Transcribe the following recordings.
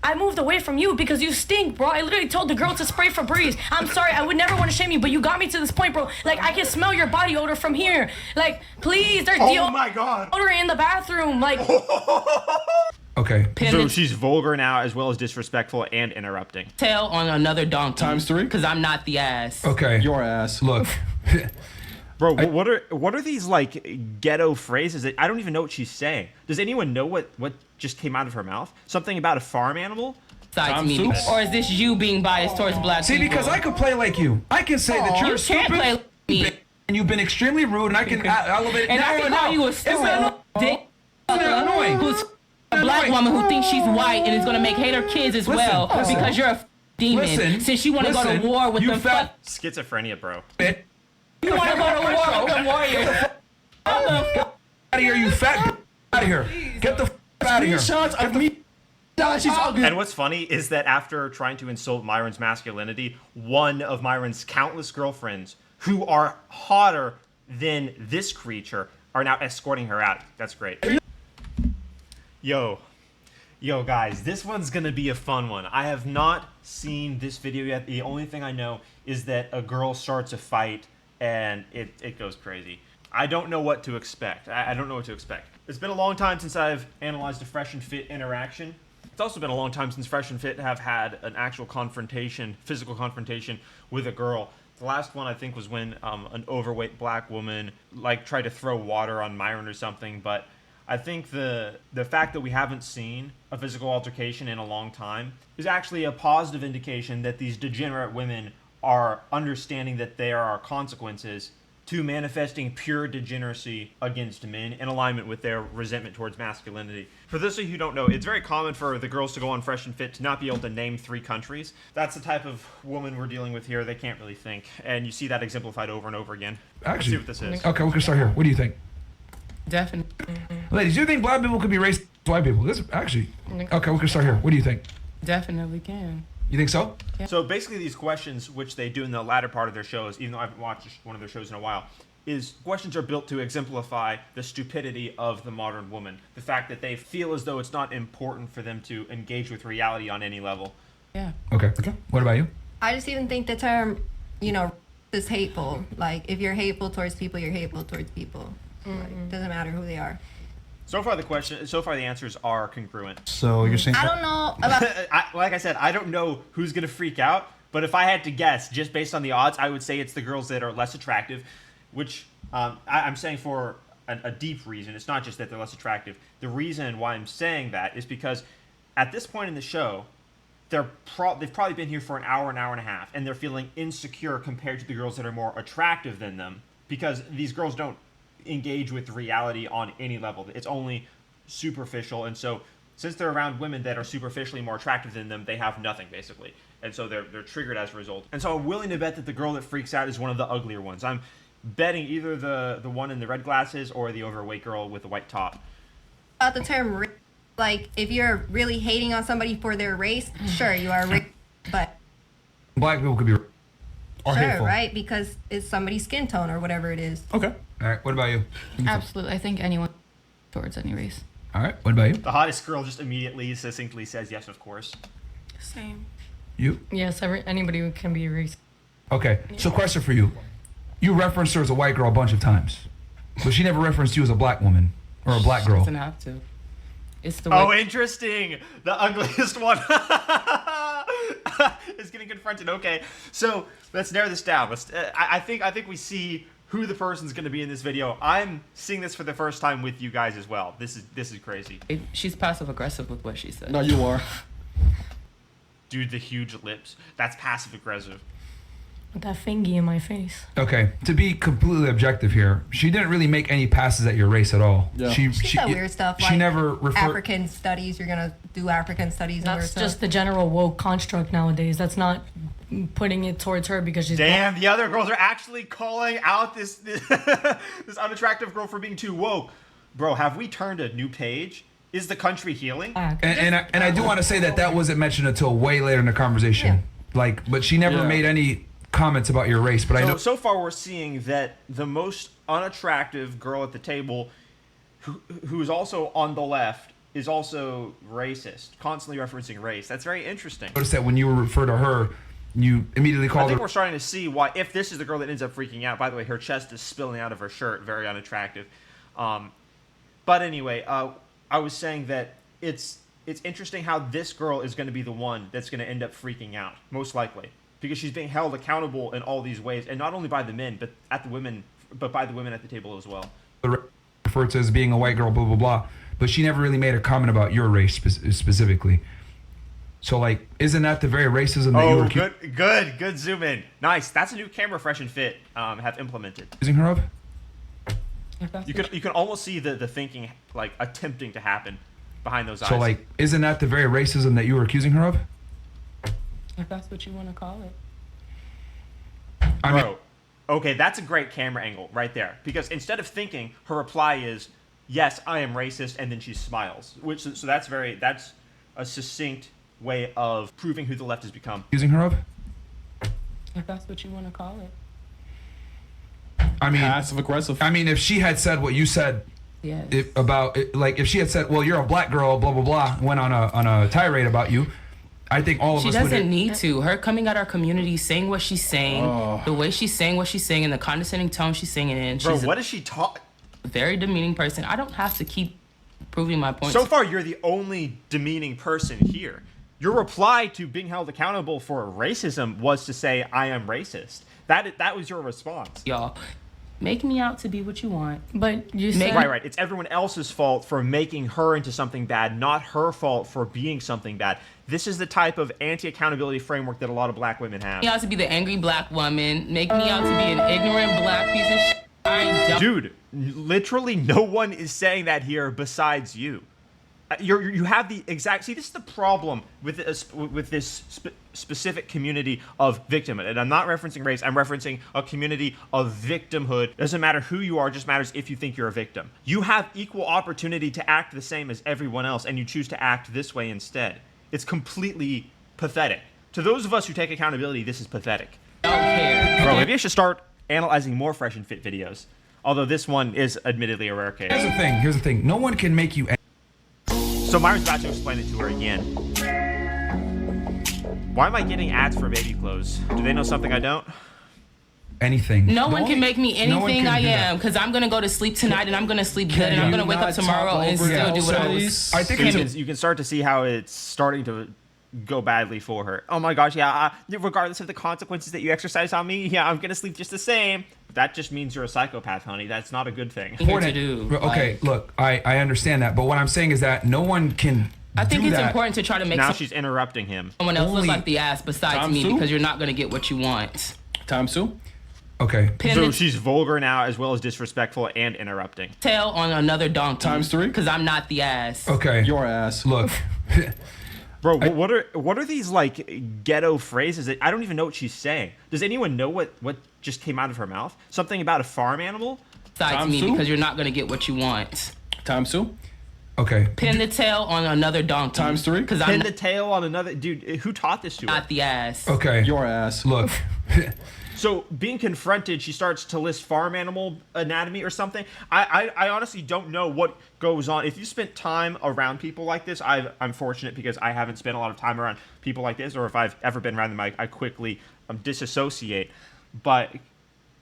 I moved away from you because you stink, bro. I literally told the girl to spray Febreze. I'm sorry, I would never want to shame you, but you got me to this point, bro. Like, I can smell your body odor from here. Like, please, there's my God. odor in the bathroom. Like, Okay. So she's vulgar now, as well as disrespectful and interrupting. Tail on another donkey. ×3? Because I'm not the ass. Okay. Your ass. Look. Bro, what are these like ghetto phrases that I don't even know what she's saying? Does anyone know what just came out of her mouth? Something about a farm animal? Besides me. soups? Or is this you being biased towards black See, people? because I could play like you. I can say that you're You stupid. can't play like me. And you've been extremely rude, and I can elevate it. And I can call you a stupid dick. annoying? Who's a black woman who thinks she's white and is gonna make hate her kids as well because you're a demon. Since you want to go to war with them Schizophrenia, bro. you want to go to war with them warriors. Out of here, you fat. Out of here. Get the out of here. Screenshots of me. She's ugly. And what's funny is that after trying to insult Myron's masculinity, one of Myron's countless girlfriends, who are hotter than this creature, are now escorting her out. That's great. Yo, guys, this one's gonna be a fun one. I have not seen this video yet. The only thing I know is that a girl starts a fight and it goes crazy. I don't know what to expect. I don't know what to expect. It's been a long time since I've analyzed a Fresh and Fit interaction. It's also been a long time since Fresh and Fit have had an actual confrontation, physical confrontation with a girl. The last one I think was when an overweight black woman like tried to throw water on Myron or something, but I think the fact that we haven't seen a physical altercation in a long time is actually a positive indication that these degenerate women are understanding that there are consequences to manifesting pure degeneracy against men in alignment with their resentment towards masculinity. For those of you who don't know, it's very common for the girls to go on Fresh and Fit to not be able to name 3 countries. That's the type of woman we're dealing with here. They can't really think. And you see that exemplified over and over again. Let's see what this is. Okay, we can start here. What do you think? Definitely. Ladies, do you think black people could be racist to white people? Okay, we can start here. What do you think? Definitely can. You think so? So basically these questions, which they do in the latter part of their shows, even though I haven't watched one of their shows in a while, is questions are built to exemplify the stupidity of the modern woman. The fact that they feel as though it's not important for them to engage with reality on any level. Yeah. Okay. What about you? I just even think the term, is hateful. Like, if you're hateful towards people, you're hateful towards people. Like, doesn't matter who they are. So far the answers are congruent. So you're saying I don't know about. Like I said, I don't know who's gonna freak out, but if I had to guess, just based on the odds, I would say it's the girls that are less attractive, which I'm saying for a deep reason. It's not just that they're less attractive. The reason why I'm saying that is because at this point in the show, they've probably been here for an hour and a half, and they're feeling insecure compared to the girls that are more attractive than them, because these girls don't engage with reality on any level. It's only superficial, and so since they're around women that are superficially more attractive than them, they have nothing basically, and so they're triggered as a result. And so I'm willing to bet that the girl that freaks out is one of the uglier ones. I'm betting either the one in the red glasses or the overweight girl with the white top. About the term, like, if you're really hating on somebody for their race, sure, you are but Black people could be or sure, hateful. right? Because it's somebody's skin tone or whatever it is. okay. All right. What about you? Absolutely. I think anyone towards any race. All right. What about you? The hottest girl just immediately, succinctly says yes, of course. same. You? Yes, anybody can be racist. Okay. So question for you. You referenced her as a white girl a bunch of times, but she never referenced you as a black woman or a black girl. Doesn't have to. It's the Oh, way. interesting. The ugliest one is getting confronted. Okay, so let's narrow this down. I think we see who the person's going to be in this video. I'm seeing this for the first time with you guys as well. This is crazy. She's passive aggressive with what she said. No, you are. Dude, the huge lips. That's passive aggressive. With that fingy in my face. Okay. To be completely objective here, she didn't really make any passes at your race at all. Yeah. She said weird stuff. She Like never referred. African studies. You're gonna do African studies. and weird That's stuff. just the general woke construct nowadays. That's not putting it towards her because she's Damn, the other girls are actually calling out this this unattractive girl for being too woke. Bro, have we turned a new page? Is the country healing? black. And I do want to say that wasn't mentioned until way later in the conversation. Yeah. But she never Yeah. made any comments about your race. But I know. So far we're seeing that the most unattractive girl at the table, who is also on the left, is also racist, constantly referencing race. That's very interesting. Notice that when you refer to her, you immediately call I think her. we're starting to see why, if this is the girl that ends up freaking out. By the way, her chest is spilling out of her shirt, very unattractive. But anyway, I was saying that it's interesting how this girl is going to be the one that's going to end up freaking out, most likely, because she's being held accountable in all these ways, and not only by the men, but by the women at the table as well. Referred to as being a white girl, blah blah blah, but she never really made a comment about your race specifically. So, like, isn't that the very racism that you were good zoom in. Nice. That's a new camera fresh and fit have implemented. accusing her of? You can almost see the thinking, like, attempting to happen behind those eyes. So, like, isn't that the very racism that you were accusing her of? If that's what you want to call it. Bro, okay, that's a great camera angle right there. Because instead of thinking, her reply is, yes, I am racist, and then she smiles. So that's a succinct way of proving who the left has become. Accusing her of? If that's what you want to call it. I mean, passive aggressive. I mean, if she had said what you said, Yes. if she had said, "Well, you're a black girl," blah blah blah, went on a tirade about you, I think all of She us would. doesn't need to. Her coming at our community, saying what she's saying, the way she's saying what she's saying, and the condescending tone she's saying it in. Bro, She's what is she talking? a very demeaning person. I don't have to keep proving my point. So far, you're the only demeaning person here. Your reply to being held accountable for racism was to say, I am racist. That was your response. Y'all, make me out to be what you want. But you said Right. It's everyone else's fault for making her into something bad, not her fault for being something bad. This is the type of anti-accountability framework that a lot of black women have. Make me out to be the angry black woman. Make me out to be an ignorant black piece of shit. I don't. Dude, literally no one is saying that here besides you. You have the exact... See, this is the problem with this specific community of victimhood. And I'm not referencing race. I'm referencing a community of victimhood. Doesn't matter who you are. Just matters if you think you're a victim. You have equal opportunity to act the same as everyone else, and you choose to act this way instead. It's completely pathetic. To those of us who take accountability, this is pathetic. Don't care. Bro, maybe I should start analyzing more Fresh and Fit videos. Although this one is admittedly a rare case. Here's the thing. No one can make you. So Myron's about to explain it to her again. Why am I getting ads for baby clothes? Do they know something I don't? Anything. No one can make me no one anything can I do that. am, because I'm gonna go to sleep tonight and I'm gonna sleep good and I'm gonna wake up tomorrow and still do what I was. I think You can start to see how it's starting to go badly for her. Oh my gosh, yeah. Regardless of the consequences that you exercise on me, yeah, I'm gonna sleep just the same. That just means you're a psychopath, honey. That's not a good thing. Here to do. Okay, look, I understand that, but what I'm saying is that no one can. I think do it's that. important to try to make Now she's interrupting him. someone else look Only- like the ass besides Times me, two? because you're not gonna get what you want. Times two. Okay. Pin So the she's vulgar now, as well as disrespectful and interrupting. tail on another donkey. Times three? Because I'm not the ass. Okay. Your ass. Look. Bro, what are these like ghetto phrases that I don't even know what she's saying? Does anyone know what just came out of her mouth? Something about a farm animal? Besides Times me, two? because you're not gonna get what you want. Times two. Okay. Pin the tail on another donkey. Times three? Because Pin I'm the tail on another dude. Who taught this to her? not the ass. Okay. Your ass. Look. So being confronted, she starts to list farm animal anatomy or something. I honestly don't know what goes on. If you spent time around people like this, I'm fortunate because I haven't spent a lot of time around people like this, or if I've ever been around them, I quickly disassociate. But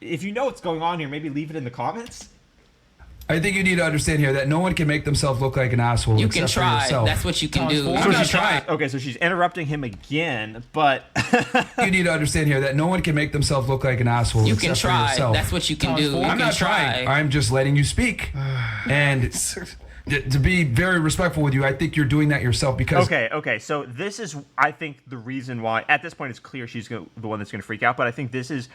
if you know what's going on here, maybe leave it in the comments. I think you need to understand here that no one can make themselves look like an asshole. You except can try. For yourself. That's what you can do. four. I'm So not she's trying. Okay, so she's interrupting him again, but You need to understand here that no one can make themselves look like an asshole. You can except for try. yourself. That's what you can Times do. four. You I'm can not try. trying. I'm just letting you speak. And to be very respectful with you, I think you're doing that yourself because. okay. So this is, I think, the reason why. At this point, it's clear she's the one that's going to freak out. But I think this is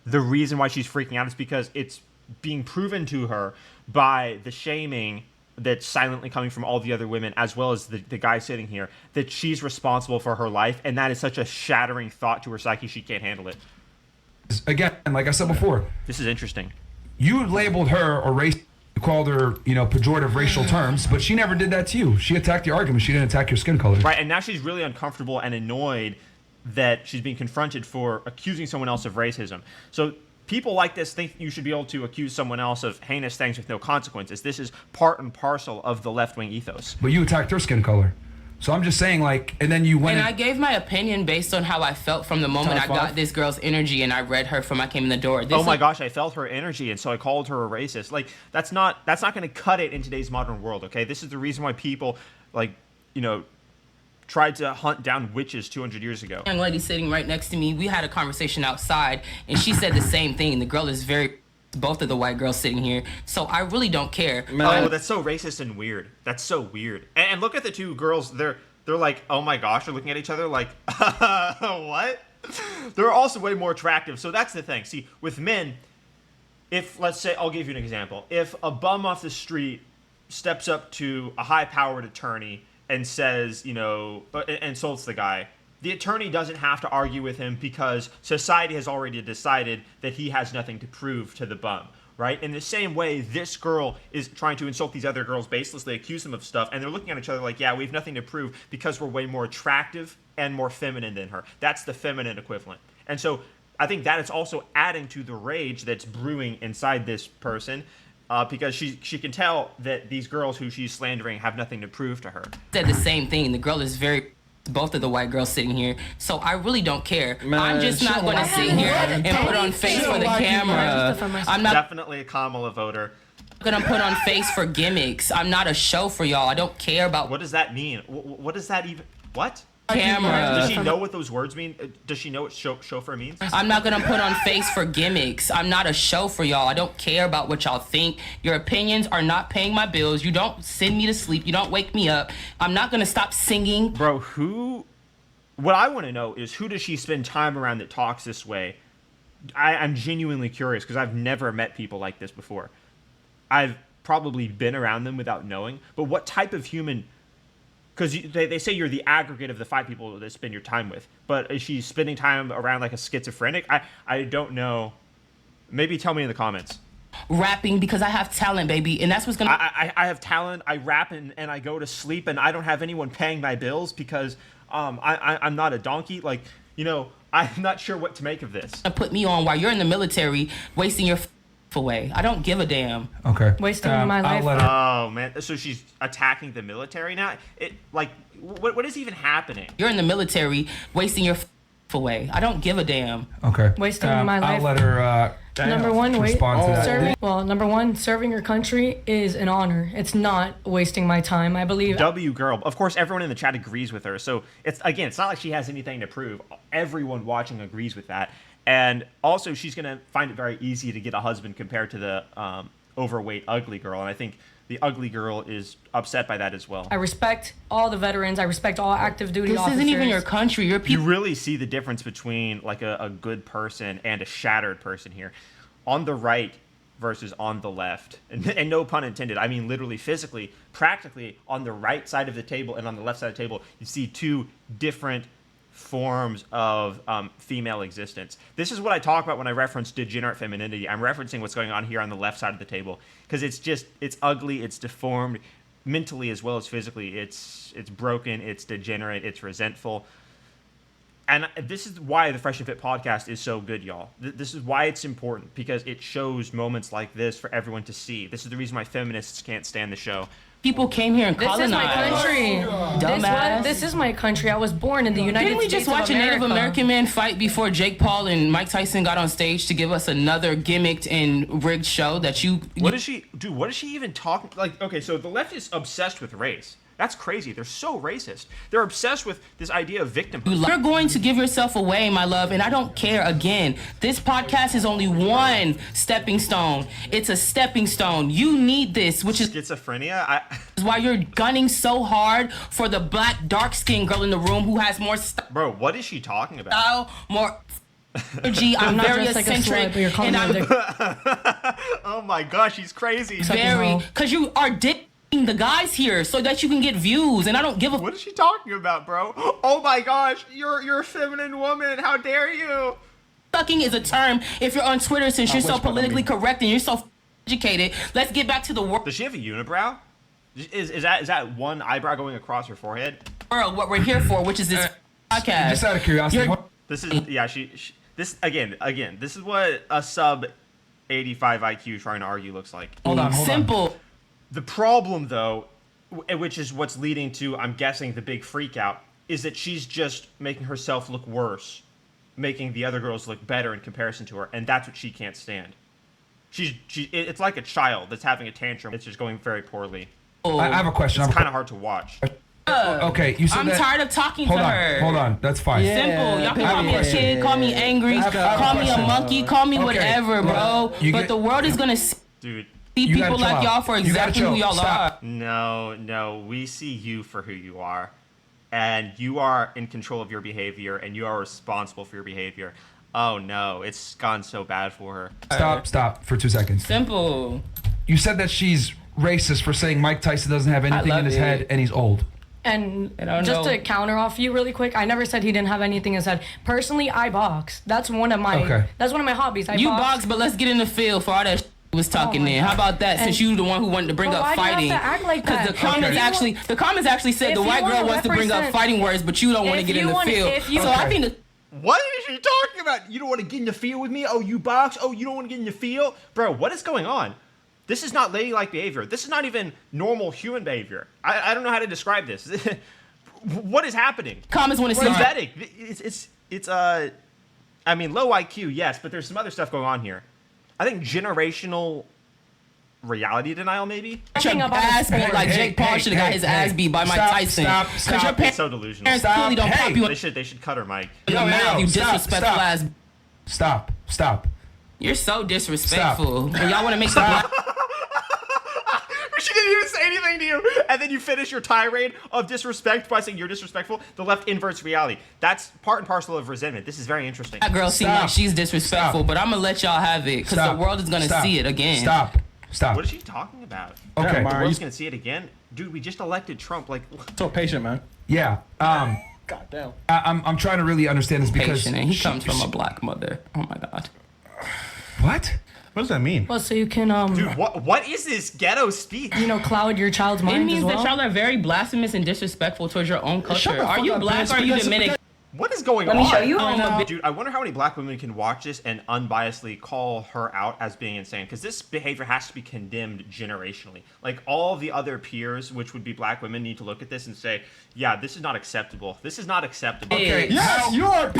the reason why she's freaking out is because it's being proven to her by the shaming that's silently coming from all the other women, as well as the guy sitting here, that she's responsible for her life, and that is such a shattering thought to her psyche, she can't handle it. Again, like I said before, This is interesting. you labeled her or race. You called her, pejorative racial terms, but she never did that to you. She attacked the argument. She didn't attack your skin color. Right, and now she's really uncomfortable and annoyed that she's being confronted for accusing someone else of racism. So people like this think you should be able to accuse someone else of heinous things with no consequences. This is part and parcel of the left-wing ethos. But you attacked her skin color. So I'm just saying, like, and then you went. And I gave my opinion based on how I felt from the moment I got this girl's energy, and I read her from I came in the door. Oh my gosh, I felt her energy, and so I called her a racist. Like, that's not going to cut it in today's modern world. Okay, this is the reason why people, like, you know, tried to hunt down witches 200 years ago. Young lady sitting right next to me, we had a conversation outside, and she said the same thing. The girl is very. Both of the white girls sitting here, so I really don't care. Oh, that's so racist and weird. That's so weird. And look at the two girls. They're like, oh my gosh, they're looking at each other like, what? They're also way more attractive. So that's the thing. See, with men, if, let's say, I'll give you an example. If a bum off the street steps up to a high-powered attorney and says, you know, insults the guy, the attorney doesn't have to argue with him because society has already decided that he has nothing to prove to the bum, right? In the same way, this girl is trying to insult these other girls baselessly, accuse them of stuff, and they're looking at each other like, yeah, we have nothing to prove because we're way more attractive and more feminine than her. That's the feminine equivalent. And so I think that is also adding to the rage that's brewing inside this person because she can tell that these girls who she's slandering have nothing to prove to her. Said the same thing. The girl is very. Both of the white girls sitting here, so I really don't care. I'm just not going to sit here and put on face for the camera. I'm not definitely a Kamala voter. Gonna put on face for gimmicks. I'm not a show for y'all. I don't care about. What does that mean? What does that even? What? Camera. Does she know what those words mean? Does she know what chauffeur means? I'm not gonna put on face for gimmicks. I'm not a show for y'all. I don't care about what y'all think. Your opinions are not paying my bills. You don't send me to sleep. You don't wake me up. I'm not gonna stop singing. Bro, what I want to know is who does she spend time around that talks this way? I'm genuinely curious because I've never met people like this before. I've probably been around them without knowing, but what type of human... Because they say you're the aggregate of the 5 people that spend your time with. But is she spending time around like a schizophrenic? I don't know. Maybe tell me in the comments. Rapping because I have talent, baby. And that's what's going to... I have talent. I rap and I go to sleep. And I don't have anyone paying my bills because I'm not a donkey. Like, you know, I'm not sure what to make of this. Put me on while you're in the military wasting your... away. I don't give a damn. Okay. Wasting my life. Oh man, so she's attacking the military now. What is even happening? You're in the military, wasting your away. I don't give a damn. Okay. Wasting my life. I'll let her. Number one, respond to that. Number one, serving your country is an honor. It's not wasting my time. I believe. W girl. Of course, everyone in the chat agrees with her. So it's not like she has anything to prove. Everyone watching agrees with that. And also, she's going to find it very easy to get a husband compared to the overweight, ugly girl. And I think the ugly girl is upset by that as well. I respect all the veterans. I respect all active duty officers. This isn't even your country. Your people. You really see the difference between like a good person and a shattered person here. On the right versus on the left. And no pun intended. I mean, literally, physically, practically, on the right side of the table and on the left side of the table, you see two different forms of female existence. This is what I talk about when I reference degenerate femininity. I'm referencing what's going on here on the left side of the table because it's ugly, it's deformed, mentally as well as physically. It's broken, it's degenerate, it's resentful. And this is why the Fresh and Fit podcast is so good, y'all. This is why it's important because it shows moments like this for everyone to see. This is the reason why feminists can't stand the show. People came here and colonized. This is my country. Dumbass. This is my country. I was born in the United States. Didn't we just watch a Native American man fight before Jake Paul and Mike Tyson got on stage to give us another gimmicked and rigged show that you... What is she even talking... Like, okay, so the left is obsessed with race. That's crazy. They're so racist. They're obsessed with this idea of victimhood. You're going to give yourself away, my love, and I don't care. Again, this podcast is only one stepping stone. It's a stepping stone. You need this, which is schizophrenia. Is why you're gunning so hard for the black, dark-skinned girl in the room who has more Bro, what is she talking about? Style, more energy. I'm very eccentric, and I'm. Oh my gosh, she's crazy. Very, because you are the guys here so that you can get views, and I don't give a. What is she talking about, bro? Oh my gosh, you're a feminine woman. How dare you? Fucking is a term if you're on Twitter since you're so politically correct and you're so educated. Let's get back to the world. Does she have a unibrow? Is that one eyebrow going across her forehead? What we're here for, which is this podcast. Just out of curiosity. This is This again, this is what a sub 85 IQ trying to argue looks like. Hold on. Simple. The problem, though, which is what's leading to, I'm guessing, the big freak out, is that she's just making herself look worse, making the other girls look better in comparison to her, and that's what she can't stand. It's like a child that's having a tantrum. It's just going very poorly. I have a question. It's kind of hard to watch. Okay, you said I'm that. tired of talking to her. Hold on. That's fine. Simple. Y'all can call me a kid, call me angry, call me a monkey, call me whatever, bro. But the world is gonna see Dude, people like y'all for exactly who y'all are. no, we see you for who you are. And you are in control of your behavior, and you are responsible for your behavior. Oh no, it's gone so bad for her. Stop for 2 seconds. Simple. You said that she's racist for saying Mike Tyson doesn't have anything in his head and he's old. And just to counter off you really quick, I never said he didn't have anything in his head. Personally, I box. That's one of my hobbies. You box, but let's get in the field for all that was talking in. How about that? Since you the one who wanted to bring up fighting, because the comments actually said the white girl wants to bring up fighting words, but you don't want to get in the field. So I think what is she talking about? You don't want to get in the field with me? Oh, you box? Oh, you don't want to get in the field? Bro, what is going on? This is not ladylike behavior. This is not even normal human behavior. I don't know how to describe this. What is happening? Comments want to see pathetic. It's I mean, low IQ, yes, but there's some other stuff going on here. I think generational reality denial, maybe. Ass beat like Jake Paul should have got his ass beat by Mike Tyson. Stop. Your parents so delusional. Clearly don't pop you. They should cut her, Mike. You disrespectful ass. Stop. You're so disrespectful. And y'all want to make the black. She didn't even say anything to you, and then you finish your tirade of disrespect by saying you're disrespectful. The left inverts reality. That's part and parcel of resentment. This is very interesting. That girl seems like she's disrespectful, but I'm gonna let y'all have it because the world is gonna see it again. Stop. What is she talking about? Okay, the world's gonna see it again, dude. We just elected Trump. Like, so patient, man. Yeah. God damn. I'm trying to really understand this because patient, and he comes from a black mother. Oh my god. What? What does that mean? Well, so you can dude, what is this ghetto speech? Cloud your child's mind. It means as well? that y'all are very blasphemous and disrespectful towards your own culture. Are you black or are you Dominican? What is going on? Let me show you. Dude, I wonder how many black women can watch this and unbiasedly call her out as being insane, because this behavior has to be condemned generationally. Like, all the other peers, which would be black women, need to look at this and say, yeah, this is not acceptable. This is not acceptable. Okay. Yes, you are.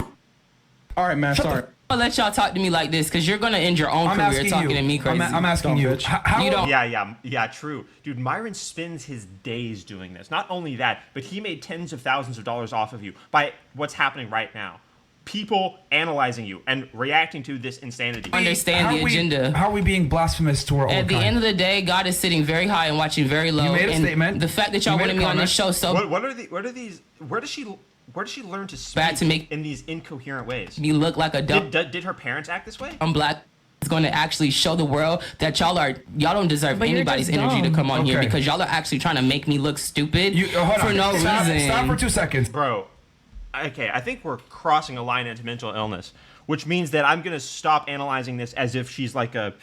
All right, man. Sorry. I'll let y'all talk to me like this because you're gonna end your own career talking to me crazy. I'm asking you. How you don't. Yeah, true. Dude, Myron spends his days doing this. Not only that, but he made tens of thousands of dollars off of you by what's happening right now. People analyzing you and reacting to this insanity. Understand the agenda. How are we being blasphemous to our own At the end of the day, God is sitting very high and watching very low. You made a statement. The fact that y'all wanted me on this show Where does she learn to speak bad to make in these incoherent ways? Me look like a dumb. Did her parents act this way? I'm black. It's going to actually show the world that y'all don't deserve anybody's energy to come on here because y'all are actually trying to make me look stupid for no reason. Stop for 2 seconds, bro. Okay, I think we're crossing a line into mental illness, which means that I'm gonna stop analyzing this as if she's like a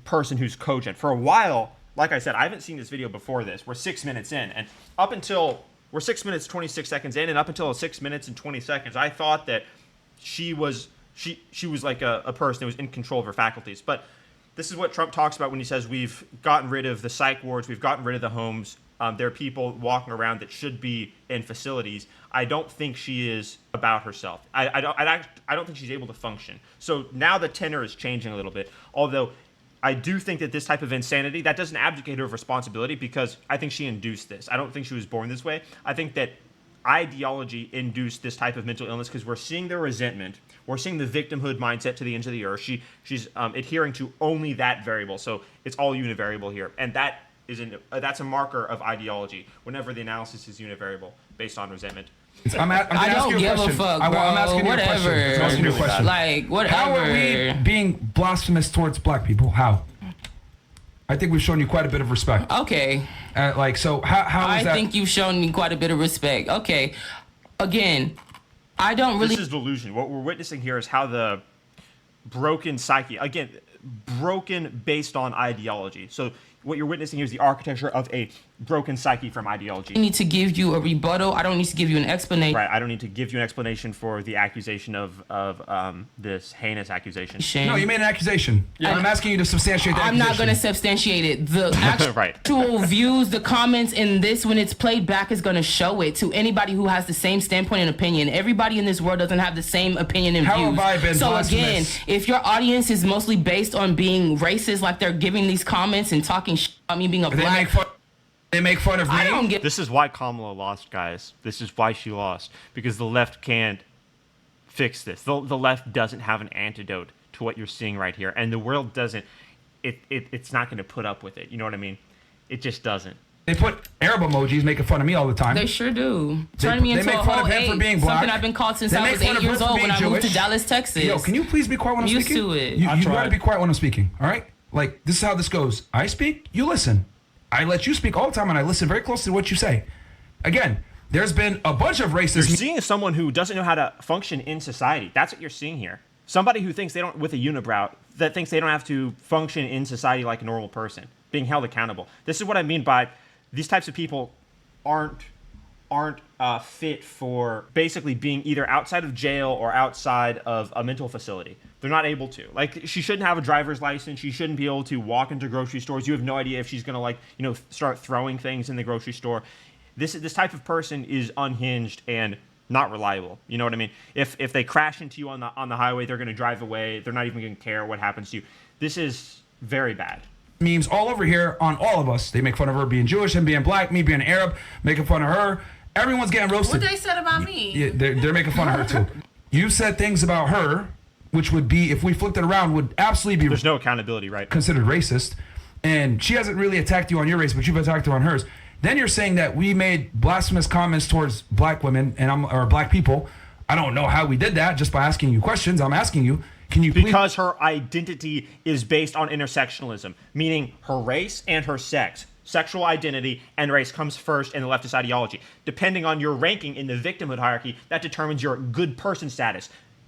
person who's cogent. For a while, like I said, I haven't seen this video before this. We're 6 minutes in, and up until we're 6 minutes 26 seconds in, and up until 6 minutes and 20 seconds, I thought that she was like a person who was in control of her faculties. But this is what Trump talks about when he says we've gotten rid of the psych wards, we've gotten rid of the homes. There are people walking around that should be in facilities. I don't think she is about herself. I don't think she's able to function. So now the tenor is changing a little bit. Although I do think that this type of insanity, that doesn't abdicate her of responsibility because I think she induced this. I don't think she was born this way. I think that ideology induced this type of mental illness because we're seeing the resentment. We're seeing the victimhood mindset to the ends of the earth. She's adhering to only that variable. So it's all univariable here. And that's a marker of ideology whenever the analysis is univariable based on resentment. I don't give a fuck, bro. I'm asking you a question. Like, whatever. How are we being blasphemous towards black people? How? I think we've shown you quite a bit of respect. Okay. How is that? I think you've shown me quite a bit of respect. Okay. Again, I don't really... This is delusion. What we're witnessing here is how the broken psyche, again, broken based on ideology. So what you're witnessing here is the architecture of a broken psyche from ideology. I need to give you a rebuttal. I don't need to give you an explanation. Right. I don't need to give you an explanation for the accusation of this heinous accusation. No, you made an accusation. Yeah. I'm asking you to substantiate the accusation. I'm not going to substantiate it. The actual right. views, the comments in this, when it's played back, is going to show it to anybody who has the same standpoint and opinion. Everybody in this world doesn't have the same opinion and How views. have I been so blasphemous? again, if your audience is mostly based on being racist, like they're giving these comments and talking shit about me being a black... They make fun of me. I don't get. This is why Kamala lost, guys. This is why she lost. Because the left can't fix this. The left doesn't have an antidote to what you're seeing right here. And the world doesn't. It's not going to put up with it. You know what I mean? It just doesn't. They put Arab emojis making fun of me all the time. They sure do. Turning me into a whole for being black. Something I've been called since I was 8 years old when I moved to Dallas, Texas. Yo, can you please be quiet when I'm speaking? Used to it. You gotta be quiet when I'm speaking, all right? Like, this is how this goes. I speak, you listen. I let you speak all the time, and I listen very closely to what you say. Again, there's been a bunch of racists. You're seeing someone who doesn't know how to function in society. That's what you're seeing here. Somebody who thinks they don't, with a unibrow, that thinks they don't have to function in society like a normal person, being held accountable. This is what I mean by these types of people aren't fit for basically being either outside of jail or outside of a mental facility. They're not able to. Like, she shouldn't have a driver's license. She shouldn't be able to walk into grocery stores. You have no idea if she's going to, like, you know, start throwing things in the grocery store. This type of person is unhinged and not reliable. You know what I mean? If they crash into you on the highway, they're going to drive away. They're not even going to care what happens to you. This is very bad. Memes all over here on all of us. They make fun of her being Jewish, him being black, me being Arab, making fun of her. Everyone's getting roasted. What they said about me? Yeah, they're making fun of her too. You said things about her, which would be, if we flipped it around, would absolutely be... There's no accountability, right? ...considered racist. And she hasn't really attacked you on your race, but you've attacked her on hers. Then you're saying that we made blasphemous comments towards black women or black people. I don't know how we did that, just by asking you questions. I'm asking you, can you please... Because her identity is based on intersectionalism, meaning her race and her sex. Sexual identity and race comes first in the leftist ideology. Depending on your ranking in the victimhood hierarchy, that determines your good person status.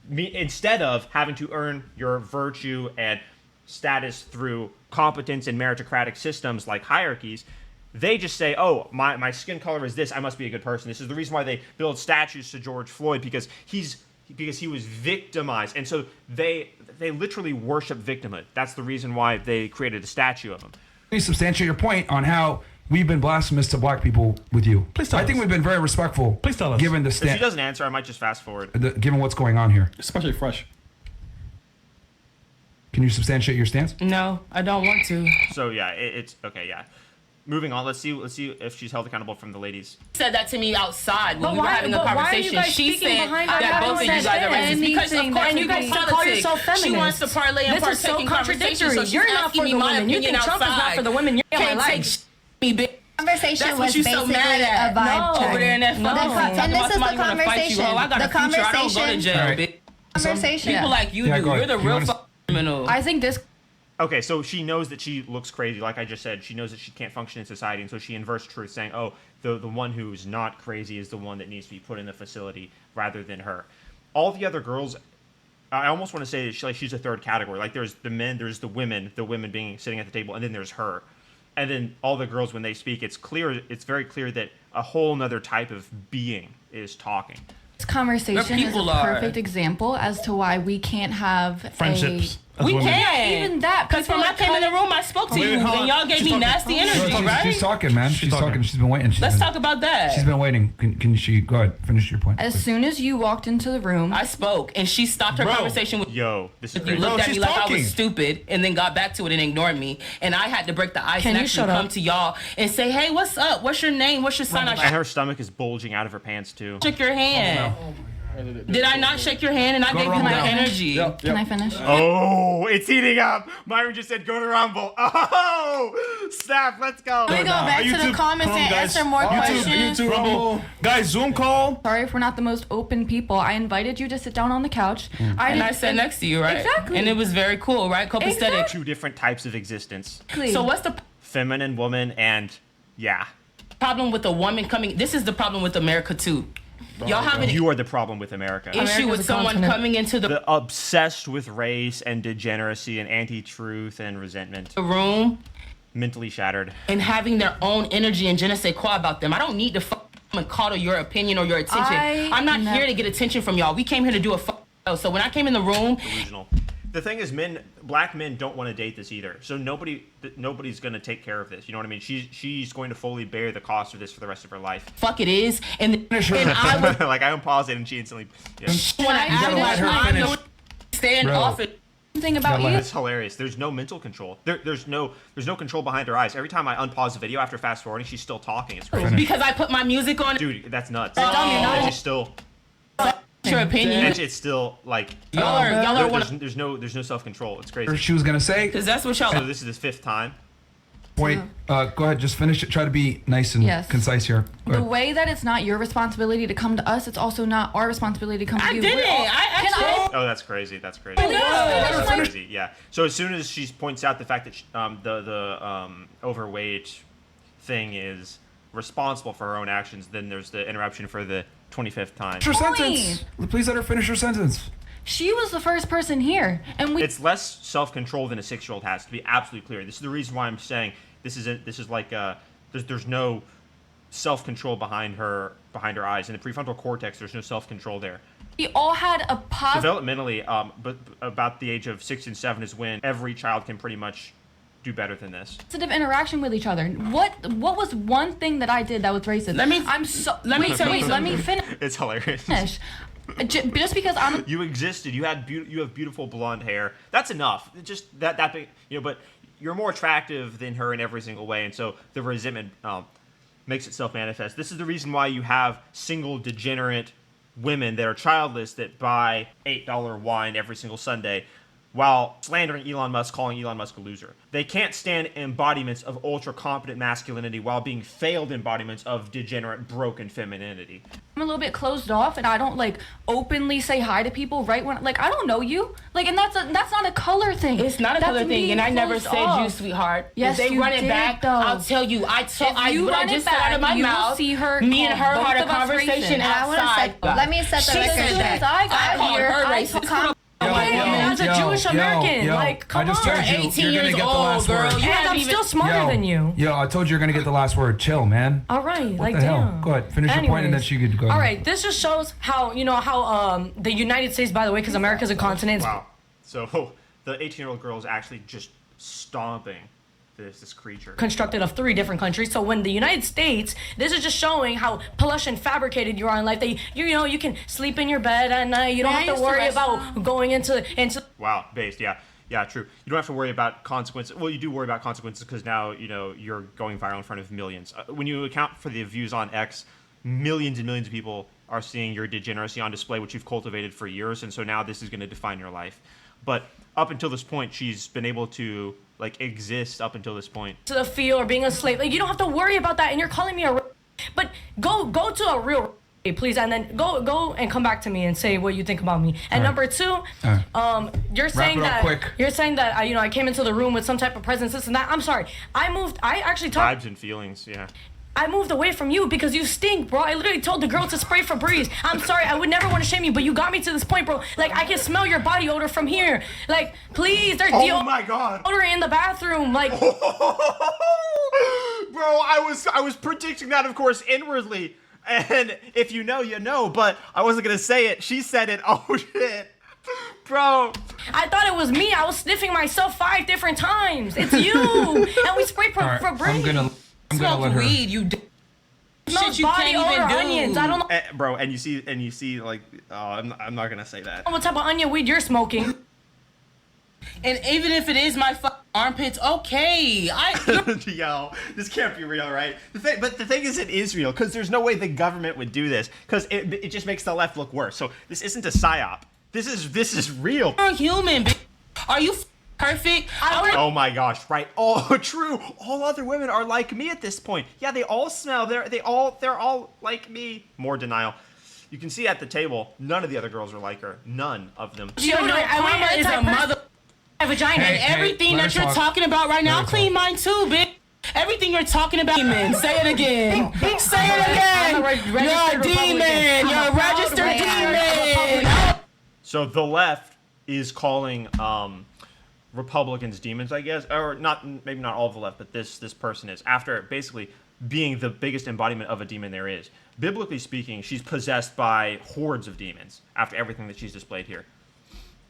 Instead of having to earn your virtue and status through competence and meritocratic systems like hierarchies, they just say, oh, my skin color is this, I must be a good person. This is the reason why they build statues to George Floyd, because he was victimized. And so they literally worship victimhood. That's the reason why they created a statue of him. Please substantiate your point on how we've been blasphemous to black people with you. Please tell us. I think we've been very respectful. Please tell us. Given the If she doesn't answer, I might just fast forward. Given what's going on here. Especially fresh. Can you substantiate your stance? No, I don't want to. So yeah, it's okay. Yeah, moving on. Let's see if she's held accountable from the ladies. Said that to me outside when we were having a conversation. She said that both of you guys are racist because, of course, you guys call yourself feminist. She wants to parlay and partake in conversation, so you're not for the women. You think Trump is not for the women? You're can't take me, bitch. Conversation That's was what you so mad at. a vibe check. Over there in that phone. And this is the conversation. I got a future. I don't go to jail, bitch. Conversation. People like you do. You're the real criminal. I think this. Okay, so she knows that she looks crazy, like I just said. She knows that she can't function in society, and so she inverts truth, saying, oh, the one who's not crazy is the one that needs to be put in the facility rather than her. All the other girls, I almost want to say she's a third category. Like, there's the men, there's the women being sitting at the table, and then there's her. And then all the girls, when they speak, it's very clear that a whole nother type of being is talking. This conversation is a perfect example as to why we can't have friendships. We can't. Even that. Because when I came in the room, I spoke to you, and y'all gave me nasty energy, right? She's talking, man. She's talking. She's been waiting. Let's talk about that. She's been waiting. Can she go ahead? Finish your point. As soon as you walked into the room, I spoke, and she stopped her conversation with Yo, this is you. Looked at me like I was stupid, and then got back to it and ignored me. And I had to break the ice and actually come to y'all and say, hey, what's up? What's your name? What's your sign? And her stomach is bulging out of her pants, too. Shook your hand. Did I not shake your hand and I gave you my energy? Can I finish? Oh, it's heating up. Myron just said go to Rumble. Oh, snap, let's go. Can we go back to the comments and answer more questions? YouTube, Rumble. Guys, Zoom call. Sorry if we're not the most open people. I invited you to sit down on the couch. I sat next to you, right? Exactly. And it was very cool, right? Copacetic. Two different types of existence. So what's the feminine, woman, and yeah. Problem with a woman coming? This is the problem with America too. Y'all have an You are the problem with America. issue with someone coming into the obsessed with race and degeneracy and anti-truth and resentment. The room mentally shattered and having their own energy and je ne sais quoi about them. I don't need to and coddle your opinion or your attention. I'm not here to get attention from y'all. We came here to do a show. So when I came in the room, delusional. The thing is, black men don't want to date this either. So nobody's going to take care of this. You know what I mean? She's going to fully bear the cost of this for the rest of her life. Fuck it is. And I would like I unpaused it and she instantly. Yeah. Stand off it. Thing about you. It's hilarious. There's no mental control. There's no control behind her eyes. Every time I unpause the video after fast forwarding, she's still talking. It's crazy. Because I put my music on. Dude, that's nuts. And she's still. Your opinion. And it's still like there's no self-control. It's crazy. She was gonna say because that's what y'all. So this is the 5th time. Point. Go ahead. Just finish it. Try to be nice and concise here. The way that it's not your responsibility to come to us, it's also not our responsibility to come to you. I didn't. Oh, that's crazy. That's crazy. That's crazy. Yeah. So as soon as she points out the fact that the overweight thing is responsible for her own actions, then there's the interruption for the 25th time. Finish her sentence. Please let her finish her sentence. She was the first person here, and It's less self-control than a 6-year-old has. To be absolutely clear, this is the reason why I'm saying this is like there's no self-control behind her eyes. In the prefrontal cortex, there's no self-control there. We all had a developmentally, but about the age of 6 and 7 is when every child can pretty much do better than this. Positive interaction with each other. What was one thing that I did that was racist? Let me finish. It's hilarious. Just because you existed, you have beautiful blonde hair. That's enough. Just that big, but you're more attractive than her in every single way, and so the resentment makes itself manifest. This is the reason why you have single degenerate women that are childless that buy $8 wine every single Sunday while slandering Elon Musk, calling Elon Musk a loser. They can't stand embodiments of ultra-competent masculinity while being failed embodiments of degenerate, broken femininity. I'm a little bit closed off, and I don't openly say hi to people right when I don't know you. And that's not a color thing. It's not a color thing, and I never said you, sweetheart. Yes, if they run it back, though. I'll tell you. What I just said out of my mouth. See her. Me and her had a conversation outside. Let me set the record straight. I called her racist. As a Jewish American, come I just on. told you, 18 you're years gonna get old, the last girl. word. And I'm still smarter than you. Yo, I told you you're gonna get the last word. Chill, man. All right, What the hell? Go ahead, finish your point, and then she could go. All right, this just shows how the United States, by the way, because America's a continent. Wow. So the 18-year-old girl is actually just stomping this creature. Constructed of 3 different countries. So when the United States, this is just showing how plush and fabricated you are in life. That you can sleep in your bed at night. You don't have to worry about going into. Wow, based, yeah, true. You don't have to worry about consequences. Well, you do worry about consequences because now you're going viral in front of millions. When you account for the views on X, millions and millions of people are seeing your degeneracy on display, which you've cultivated for years, and so now this is going to define your life. But up until this point, she's been able to exist up until this point. To the field or being a slave, you don't have to worry about that. And you're calling me but go to a real please, and then go and come back to me and say what you think about me. And number 2, you're saying that I came into the room with some type of presence, this and that. I'm sorry. I actually talked. Vibes and feelings, yeah. I moved away from you because you stink, bro. I literally told the girl to spray Febreze. I'm sorry, I would never want to shame you, but you got me to this point, bro. I can smell your body odor from here. Please, there's my God. odor in the bathroom. Bro, I was predicting that, of course, inwardly. And if you know, you know, but I wasn't going to say it. She said it. Oh, shit. Bro. I thought it was me. I was sniffing myself 5 different times. It's you. And we sprayed Febreze. I'm gonna let her. Weed, you shit you can't even do. Onions. I don't know. Bro, and you see I'm not gonna say that. What type of onion weed you're smoking? And even if it is my armpits, okay. Yo, this can't be real, right? But the thing is, it is real because there's no way the government would do this because it just makes the left look worse. So this isn't a psyop. This is real. You're human, bitch. Are you perfect? Oh my gosh, right. Oh, true. All other women are like me at this point. Yeah, they all smell. They're all like me. More denial. You can see at the table, none of the other girls are like her. None of them. Karma is a mother. Vagina. And everything that you're talking about right now, clean mine too, bitch. Everything you're talking about, demon. Say it again. Say it again. You're a demon. You're a registered demon. So the left is calling Republicans demons, I guess, or not, maybe not all of the left, but this person is, after basically being the biggest embodiment of a demon there is. Biblically speaking, she's possessed by hordes of demons after everything that she's displayed here.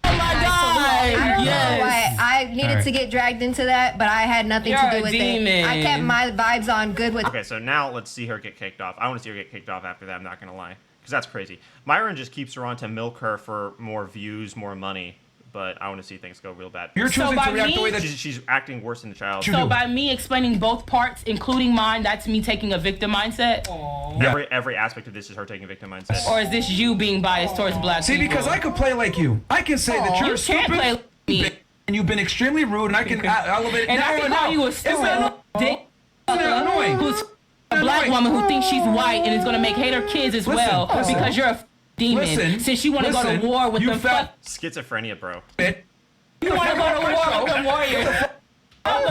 Oh my God! I don't know why I needed to get dragged into that, but I had nothing to do with it. I kept my vibes on good with. Okay, so now let's see her get kicked off. I want to see her get kicked off after that. I'm not gonna lie, because that's crazy. Myron just keeps her on to milk her for more views, more money. But I want to see things go real bad. You're choosing to react the way that she's acting worse than the child. So by me explaining both parts, including mine, that's me taking a victim mindset. Every aspect of this is her taking a victim mindset. Or is this you being biased towards black people? See, because I could play like you. I can say that you're stupid. You can't play like me. And you've been extremely rude, and I can elevate it. And I can call you a stupid dick. Annoying. Who's a black woman who thinks she's white and is going to make hate her kids as well because you're a demon. Since you want to go to war with the schizophrenia, bro. You want to go to war with the warriors. Out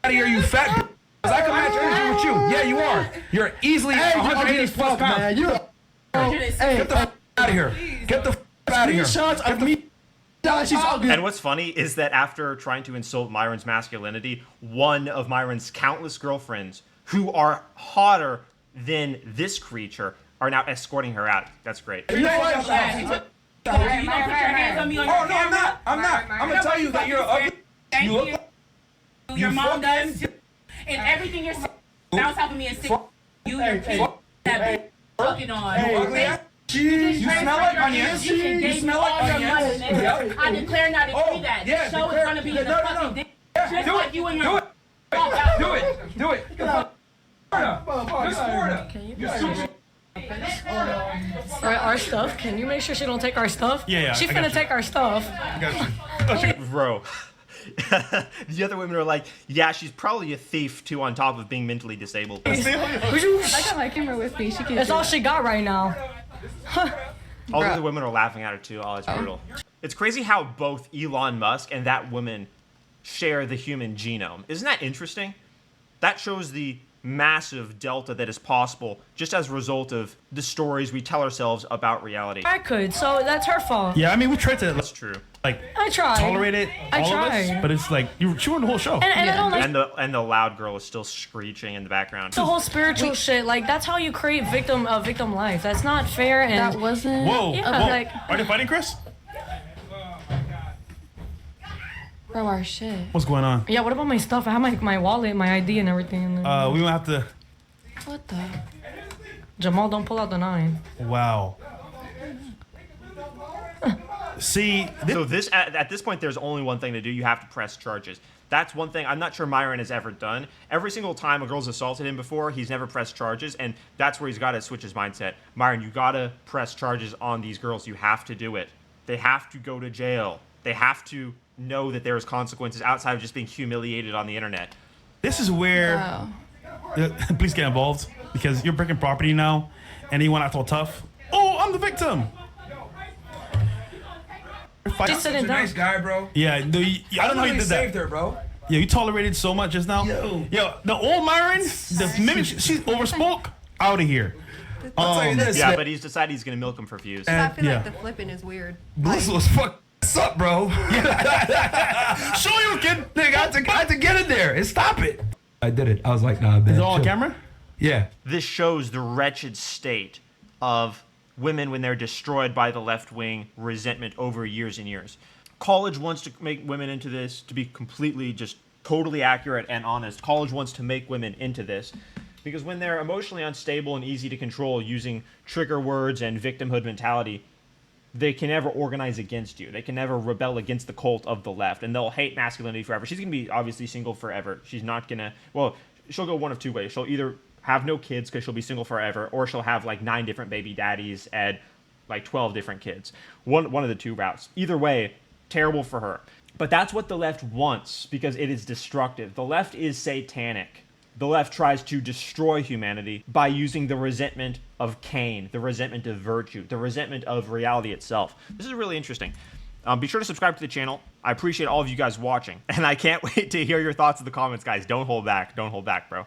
of here, you fat. Because I can match energy with you. Yeah, you are. You're easily 180 plus pounds. Man. Get the out of here. Get the out of here. Screenshots of me. She's ugly. And what's funny is that after trying to insult Myron's masculinity, one of Myron's countless girlfriends who are hotter than this creature are now escorting her out. That's great. You know what? Oh, no, I'm not. I'm going to tell you that you're ugly. You look like your mom does too. And everything you're saying bounce off of me and stick you, your kid, that bitch fucking on. You smell like onions. You smell like onions. I declare not to do that. This show is going to be in the fucking dick. Just like you and your... Do it. Miss Florida. You stupid. Alright, our stuff. Can you make sure she don't take our stuff? Yeah. She's finna take our stuff. Bro. The other women are like, yeah, she's probably a thief too, on top of being mentally disabled. I got my camera with me. She can. That's all she got right now. All the other women are laughing at her too. Oh, it's brutal. It's crazy how both Elon Musk and that woman share the human genome. Isn't that interesting? That shows the massive delta that is possible just as a result of the stories we tell ourselves about reality. I could, so that's her fault. Yeah, I mean, we tried to. That's true. Like, I tried. Tolerate it, all of us, but it's like she ruined the whole show. And I don't like. And the loud girl is still screeching in the background. The whole spiritual shit, like that's how you create victim life. That's not fair. And that wasn't. Whoa! Yeah, Whoa. like. Are they fighting, Chris? Bro, our shit. What's going on? Yeah, what about my stuff? I have my wallet, my ID, and everything. In there. We gonna have to. What the? Jamal, don't pull out the 9. Wow. See, so at this point, there's only one thing to do. You have to press charges. That's one thing I'm not sure Myron has ever done. Every single time a girl's assaulted him before, he's never pressed charges, and that's where he's got to switch his mindset. Myron, you got to press charges on these girls. You have to do it. They have to go to jail. They have to know that there's consequences outside of just being humiliated on the internet. This is where... Wow. Please get involved, because you're breaking property now, and you want to act all tough. Oh, I'm the victim. Just sitting You're a nice guy, bro. Yeah, I don't know how you did that. Saved her, bro. Yeah, you tolerated so much just now. Yo, the old Myron, the minute she overspoke, out of here. I'll tell you this. Yeah, but he's decided he's gonna milk him for views. I feel like the flipping is weird. Bliss was fuck up, bro. Show you, kid. Nigga, I had to get in there and stop it. I did it. I was like, nah, man. Is it all on camera? Yeah. This shows the wretched state of women when they're destroyed by the left-wing resentment over years and years. College wants to make women into this, to be completely just totally accurate and honest. College wants to make women into this because when they're emotionally unstable and easy to control using trigger words and victimhood mentality, they can never organize against you. They can never rebel against the cult of the left, and they'll hate masculinity forever. She's going to be obviously single forever. She's not going to, well, she'll go one of two ways. She'll either have no kids because she'll be single forever, or she'll have like 9 different baby daddies and like 12 different kids. One of the two routes. Either way, terrible for her. But that's what the left wants because it is destructive. The left is satanic. The left tries to destroy humanity by using the resentment of Cain, the resentment of virtue, the resentment of reality itself. This is really interesting. Be sure to subscribe to the channel. I appreciate all of you guys watching, and I can't wait to hear your thoughts in the comments, guys. Don't hold back. Don't hold back, bro.